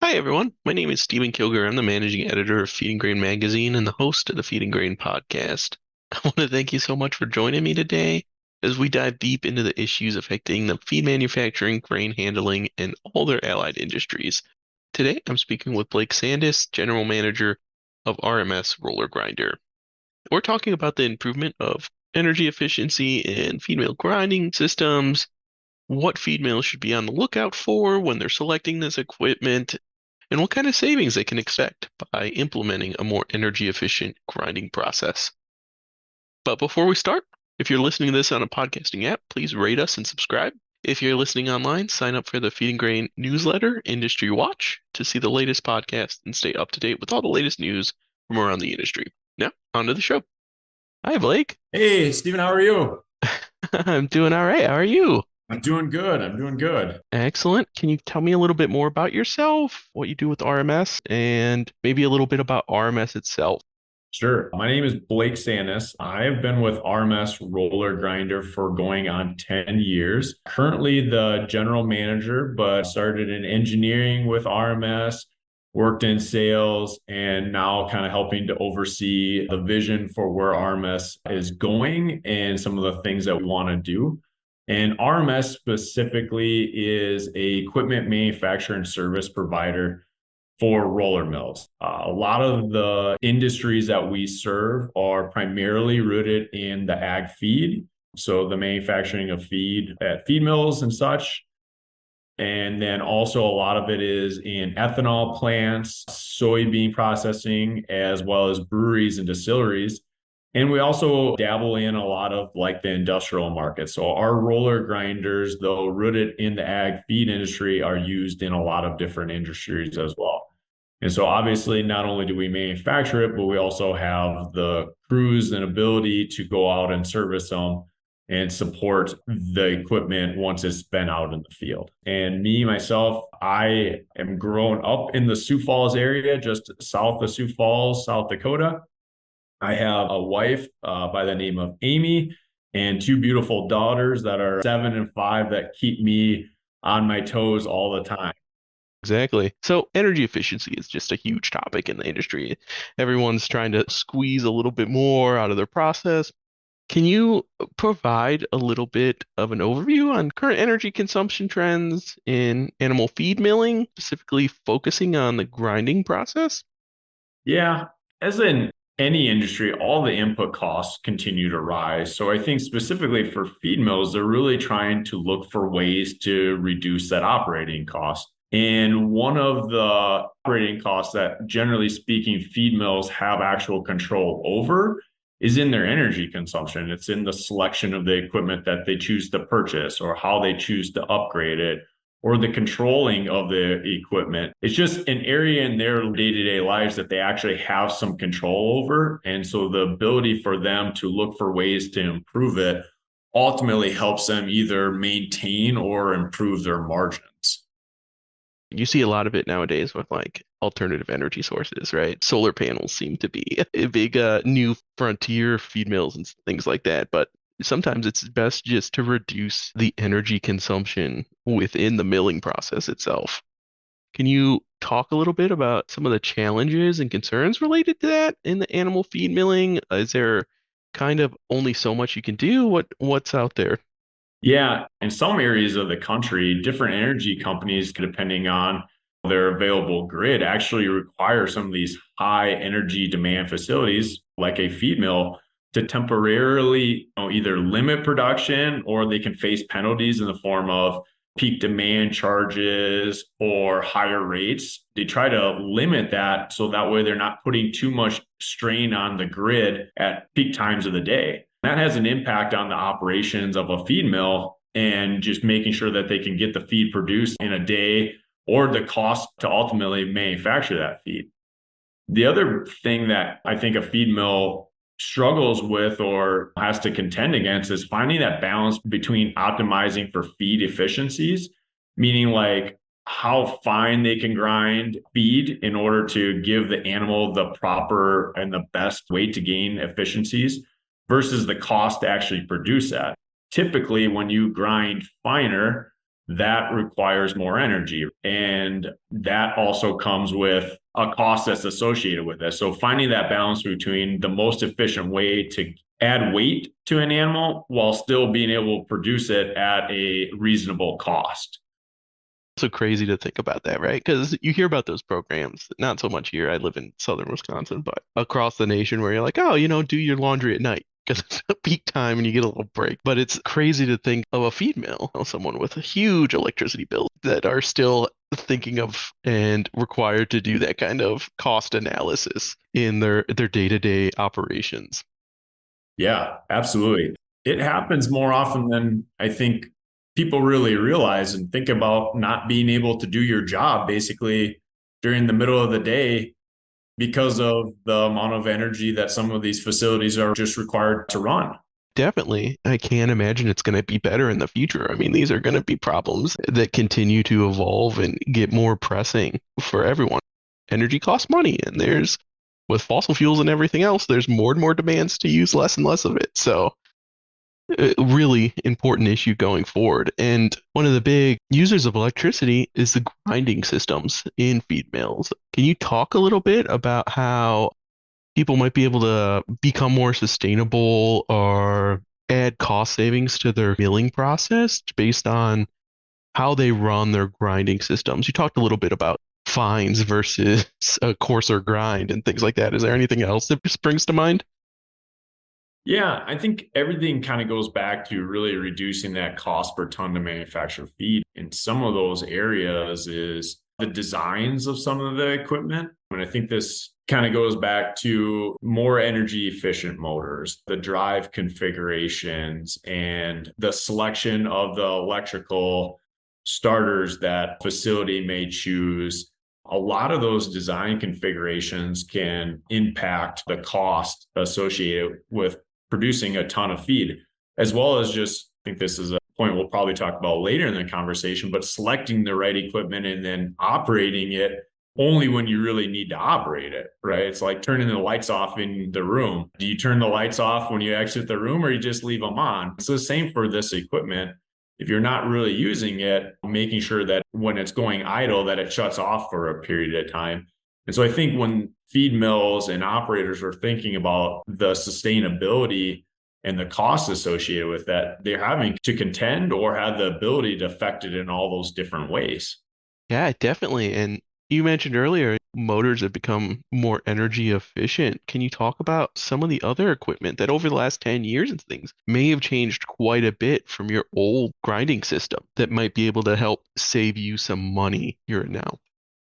Hi, everyone. My name is Stephen Kilger. I'm the managing editor of Feed and Grain magazine and the host of the Feed and Grain podcast. I want to thank you so much for joining me today as we dive deep into the issues affecting the feed manufacturing, grain handling, and all their allied industries. Today, I'm speaking with Blake Sandis, general manager of RMS Roller Grinder. We're talking about the improvement of energy efficiency in feed mill grinding systems, what feed mills should be on the lookout for when they're selecting this equipment, and what kind of savings they can expect by implementing a more energy efficient grinding process. But before we start, if you're listening to this on a podcasting app, please rate us and subscribe. If you're listening online, sign up for the Feed and Grain newsletter, Industry Watch, to see the latest podcast and stay up to date with all the latest news from around the industry. Now, on to the show. Hi, Blake. Hey, Steven, how are you? I'm doing all right. How are you? I'm doing good. I'm doing good. Excellent. Can you tell me a little bit more about yourself, what you do with RMS, and maybe a little bit about RMS itself? Sure. My name is Blake Sandis. I have been with RMS Roller Grinder for going on 10 years. Currently the general manager, but started in engineering with RMS, worked in sales, and now kind of helping to oversee the vision for where RMS is going and some of the things that we want to do. And RMS specifically is a equipment manufacturer and service provider for roller mills. A lot of the industries that we serve are primarily rooted in the ag feed. So the manufacturing of feed at feed mills and such. And then also a lot of it is in ethanol plants, soybean processing, as well as breweries and distilleries. And we also dabble in a lot of like the industrial market. So our roller grinders, though rooted in the ag feed industry, are used in a lot of different industries as well. And so obviously not only do we manufacture it, but we also have the crews and ability to go out and service them and support the equipment once it's been out in the field. And me, myself, I am grown up in the Sioux Falls area, just south of Sioux Falls, South Dakota. I have a wife by the name of Amy and two beautiful daughters that are 7 and 5 that keep me on my toes all the time. Exactly. So energy efficiency is just a huge topic in the industry. Everyone's trying to squeeze a little bit more out of their process. Can you provide a little bit of an overview on current energy consumption trends in animal feed milling, specifically focusing on the grinding process? Yeah, as in any industry, all the input costs continue to rise. So I think specifically for feed mills, they're really trying to look for ways to reduce that operating cost. And one of the operating costs that, generally speaking, feed mills have actual control over is in their energy consumption. It's in the selection of the equipment that they choose to purchase or how they choose to upgrade it or the controlling of the equipment. It's just an area in their day-to-day lives that they actually have some control over. And so the ability for them to look for ways to improve it ultimately helps them either maintain or improve their margins. You see a lot of it nowadays with like alternative energy sources, right? Solar panels seem to be a big new frontier, feed mills and things like that. But sometimes it's best just to reduce the energy consumption within the milling process itself. Can you talk a little bit about some of the challenges and concerns related to that in the animal feed milling? Is there kind of only so much you can do? What's out there? Yeah, in some areas of the country, different energy companies, depending on their available grid, actually require some of these high energy demand facilities, like a feed mill, to temporarily either limit production or they can face penalties in the form of peak demand charges or higher rates. They try to limit that so that way they're not putting too much strain on the grid at peak times of the day. That has an impact on the operations of a feed mill and just making sure that they can get the feed produced in a day or the cost to ultimately manufacture that feed. The other thing that I think a feed mill struggles with or has to contend against is finding that balance between optimizing for feed efficiencies, meaning like how fine they can grind feed in order to give the animal the proper and the best way to gain efficiencies versus the cost to actually produce that. Typically, when you grind finer, that requires more energy. And that also comes with a cost that's associated with it. So finding that balance between the most efficient way to add weight to an animal while still being able to produce it at a reasonable cost. So crazy to think about that, right? Because you hear about those programs, not so much here. I live in southern Wisconsin, but across the nation where you're like, oh, do your laundry at night because it's a peak time and you get a little break. But it's crazy to think of a feed mill, someone with a huge electricity bill that are still thinking of and required to do that kind of cost analysis in their day-to-day operations. Yeah, absolutely. It happens more often than I think people really realize, and think about not being able to do your job basically during the middle of the day because of the amount of energy that some of these facilities are just required to run. Definitely. I can't imagine it's going to be better in the future. I mean, these are going to be problems that continue to evolve and get more pressing for everyone. Energy costs money, and with fossil fuels and everything else, there's more and more demands to use less and less of it. So, a really important issue going forward. And one of the big users of electricity is the grinding systems in feed mills. Can you talk a little bit about how people might be able to become more sustainable or add cost savings to their milling process based on how they run their grinding systems? You talked a little bit about fines versus a coarser grind and things like that. Is there anything else that springs to mind? Yeah, I think everything kind of goes back to really reducing that cost per ton to manufacture feed. In some of those areas is the designs of some of the equipment. And I think this kind of goes back to more energy efficient motors, the drive configurations, and the selection of the electrical starters that facility may choose. A lot of those design configurations can impact the cost associated with producing a ton of feed, as well as just, I think this is a point we'll probably talk about later in the conversation, but selecting the right equipment and then operating it only when you really need to operate it, right? It's like turning the lights off in the room. Do you turn the lights off when you exit the room, or you just leave them on? It's the same for this equipment. If you're not really using it, making sure that when it's going idle, that it shuts off for a period of time. And so I think when feed mills and operators are thinking about the sustainability and the costs associated with that, they're having to contend or have the ability to affect it in all those different ways. Yeah, definitely. And you mentioned earlier motors have become more energy efficient. Can you talk about some of the other equipment that over the last 10 years and things may have changed quite a bit from your old grinding system that might be able to help save you some money here and now?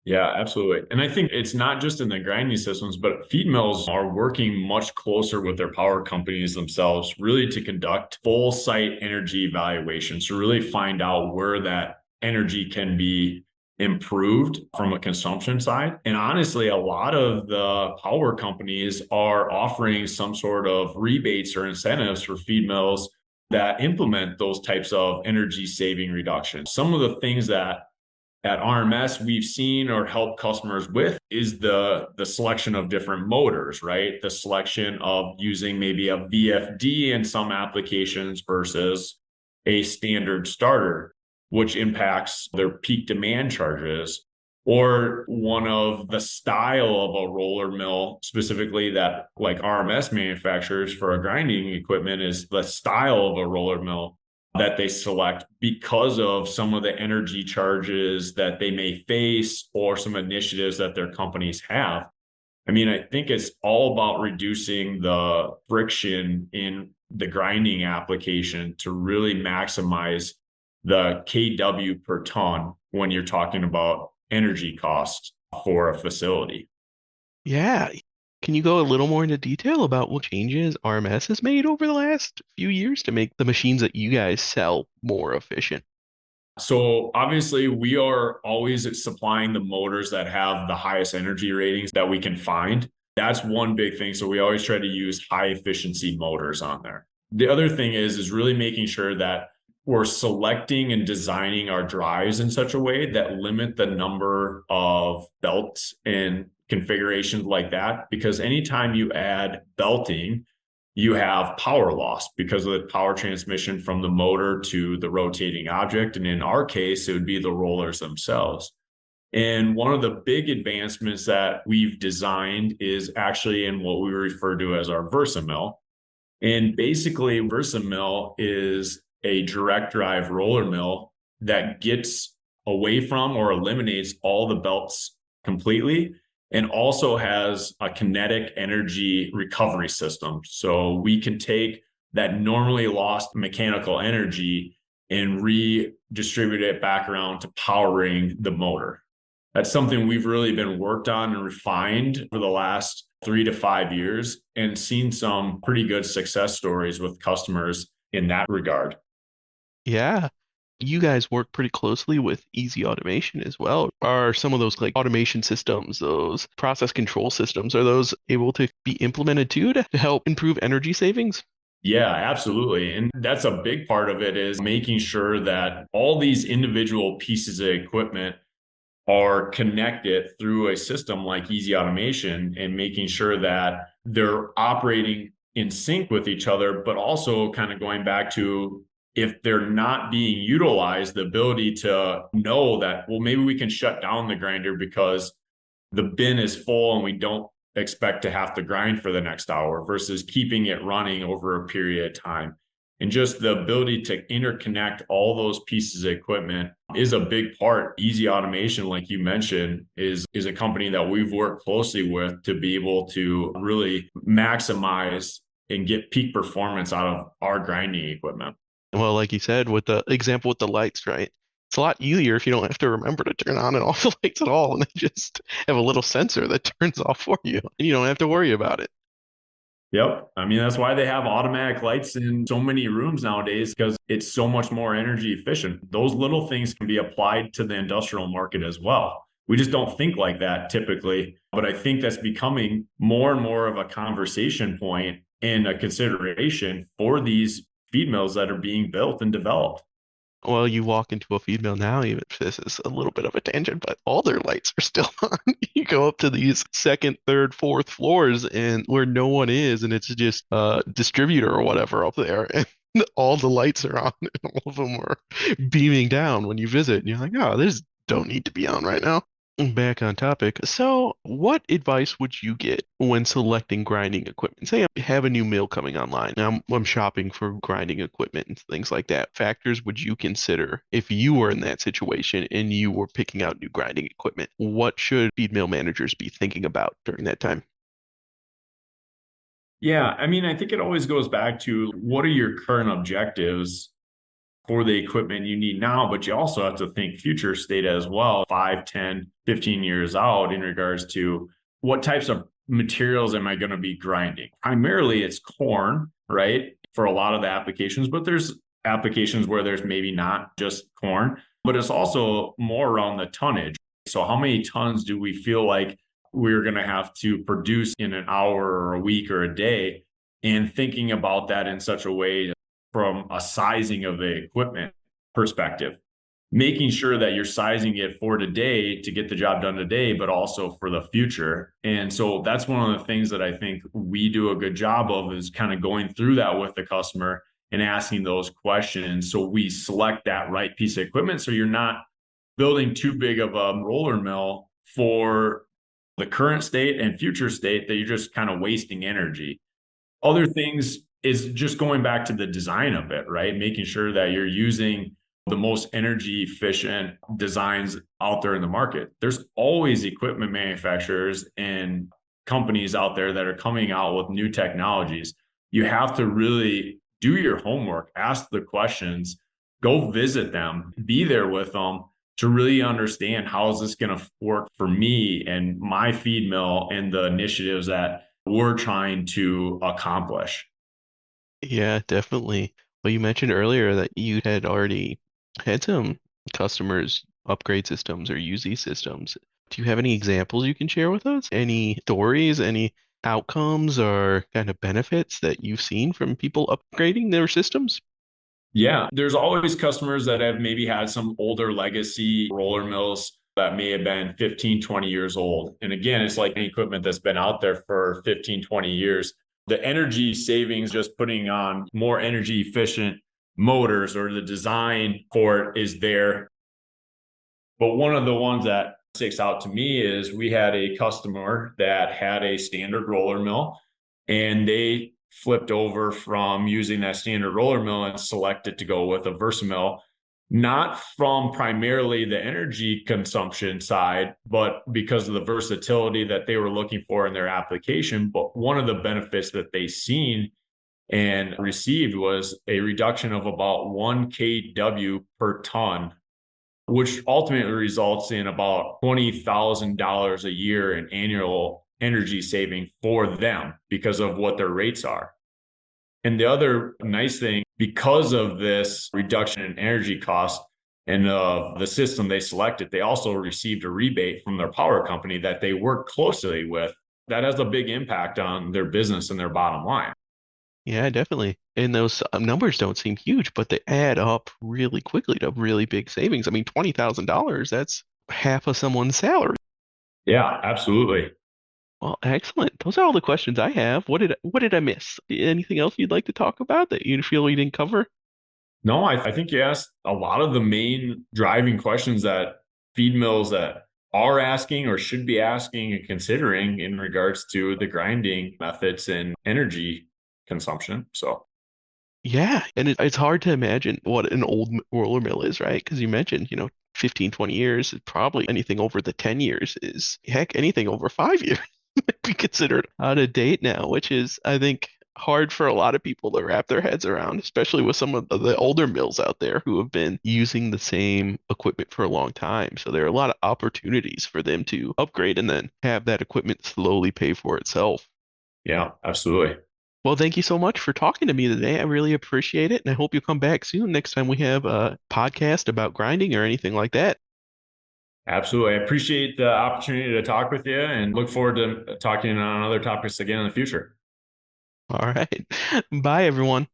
Yeah, absolutely. And I think it's not just in the grinding systems, but feed mills are working much closer with their power companies themselves, really to conduct full site energy evaluations to really find out where that energy can be improved from a consumption side. And honestly, a lot of the power companies are offering some sort of rebates or incentives for feed mills that implement those types of energy saving reductions. Some of the things that at RMS we've seen or helped customers with is the selection of different motors, right? The selection of using maybe a VFD in some applications versus a standard starter, which impacts their peak demand charges. Or one of the style of a roller mill, specifically that like RMS manufacturers for a grinding equipment, is the style of a roller mill that they select because of some of the energy charges that they may face or some initiatives that their companies have. I mean, I think it's all about reducing the friction in the grinding application to really maximize the KW per ton when you're talking about energy costs for a facility. Yeah. Can you go a little more into detail about what changes RMS has made over the last few years to make the machines that you guys sell more efficient? So obviously we are always supplying the motors that have the highest energy ratings that we can find. That's one big thing. So we always try to use high efficiency motors on there. The other thing is really making sure that we're selecting and designing our drives in such a way that limit the number of belts and configurations like that. Because anytime you add belting, you have power loss because of the power transmission from the motor to the rotating object. And in our case, it would be the rollers themselves. And one of the big advancements that we've designed is actually in what we refer to as our VersaMill. And basically, VersaMill is a direct drive roller mill that gets away from or eliminates all the belts completely and also has a kinetic energy recovery system. So we can take that normally lost mechanical energy and redistribute it back around to powering the motor. That's something we've really been worked on and refined for the last 3 to 5 years and seen some pretty good success stories with customers in that regard. Yeah. You guys work pretty closely with Easy Automation as well. Are some of those like automation systems, those process control systems, are those able to be implemented too to help improve energy savings? Yeah, absolutely. And that's a big part of it is making sure that all these individual pieces of equipment are connected through a system like Easy Automation and making sure that they're operating in sync with each other, but also kind of going back to if they're not being utilized, the ability to know that, well, maybe we can shut down the grinder because the bin is full and we don't expect to have to grind for the next hour versus keeping it running over a period of time. And just the ability to interconnect all those pieces of equipment is a big part. Easy Automation, like you mentioned, is a company that we've worked closely with to be able to really maximize and get peak performance out of our grinding equipment. Well, like you said, with the example with the lights, right? It's a lot easier if you don't have to remember to turn on and off the lights at all, and they just have a little sensor that turns off for you, and you don't have to worry about it. Yep. I mean, that's why they have automatic lights in so many rooms nowadays because it's so much more energy efficient. Those little things can be applied to the industrial market as well. We just don't think like that typically. But I think that's becoming more and more of a conversation point and a consideration for these feed mills that are being built and developed. Well, you walk into a feed mill now, even if this is a little bit of a tangent, but all their lights are still on. You go up to these second, third, fourth floors and where no one is, and it's just a distributor or whatever up there, and all the lights are on, and all of them are beaming down when you visit. And you're like, oh, this don't need to be on right now. Back on topic. So, what advice would you get when selecting grinding equipment? Say I have a new mill coming online. I'm shopping for grinding equipment and things like that. Factors would you consider if you were in that situation and you were picking out new grinding equipment? What should feed mill managers be thinking about during that time? Yeah, I mean, I think it always goes back to what are your current objectives for the equipment you need now, but you also have to think future state as well, 5, 10, 15 years out in regards to what types of materials am I going to be grinding? Primarily it's corn, right? For a lot of the applications, but there's applications where there's maybe not just corn, but it's also more around the tonnage. So how many tons do we feel like we're going to have to produce in an hour or a week or a day? And thinking about that in such a way from a sizing of the equipment perspective, making sure that you're sizing it for today to get the job done today, but also for the future. And so that's one of the things that I think we do a good job of is kind of going through that with the customer and asking those questions. So we select that right piece of equipment. So you're not building too big of a roller mill for the current state and future state that you're just kind of wasting energy. Other things is just going back to the design of it, right? Making sure that you're using the most energy efficient designs out there in the market. There's always equipment manufacturers and companies out there that are coming out with new technologies. You have to really do your homework, ask the questions, go visit them, be there with them to really understand how is this going to work for me and my feed mill and the initiatives that we're trying to accomplish. Yeah, definitely. Well, you mentioned earlier that you had already had some customers upgrade systems or use these systems. Do you have any examples you can share with us? Any stories, any outcomes or kind of benefits that you've seen from people upgrading their systems? Yeah, there's always customers that have maybe had some older legacy roller mills that may have been 15, 20 years old. And again, it's like any equipment that's been out there for 15, 20 years. the energy savings, just putting on more energy efficient motors or the design for it is there. But one of the ones that sticks out to me is we had a customer that had a standard roller mill and they flipped over from using that standard roller mill and selected to go with a Versamill, not from primarily the energy consumption side, but because of the versatility that they were looking for in their application. But one of the benefits that they seen and received was a reduction of about 1 kW per ton, which ultimately results in about $20,000 a year in annual energy saving for them because of what their rates are. And the other nice thing, because of this reduction in energy costs and the system they selected, they also received a rebate from their power company that they work closely with. That has a big impact on their business and their bottom line. Yeah, definitely. And those numbers don't seem huge, but they add up really quickly to really big savings. I mean, $20,000, that's half of someone's salary. Yeah, absolutely. Well, excellent. Those are all the questions I have. What did I miss? Anything else you'd like to talk about that you feel we didn't cover? No, I think you asked a lot of the main driving questions that feed mills that are asking or should be asking and considering in regards to the grinding methods and energy consumption. So, Yeah, and it's hard to imagine what an old roller mill is, right? Because you mentioned, 15, 20 years, probably anything over the 10 years is, heck, anything over 5 years might be considered out of date now, which is, I think, hard for a lot of people to wrap their heads around, especially with some of the older mills out there who have been using the same equipment for a long time. So there are a lot of opportunities for them to upgrade and then have that equipment slowly pay for itself. yeah, absolutely. Well, thank you so much for talking to me today. I really appreciate it, and I hope you come back soon next time we have a podcast about grinding or anything like that. Absolutely. I appreciate the opportunity to talk with you and look forward to talking on other topics again in the future. All right. Bye, everyone.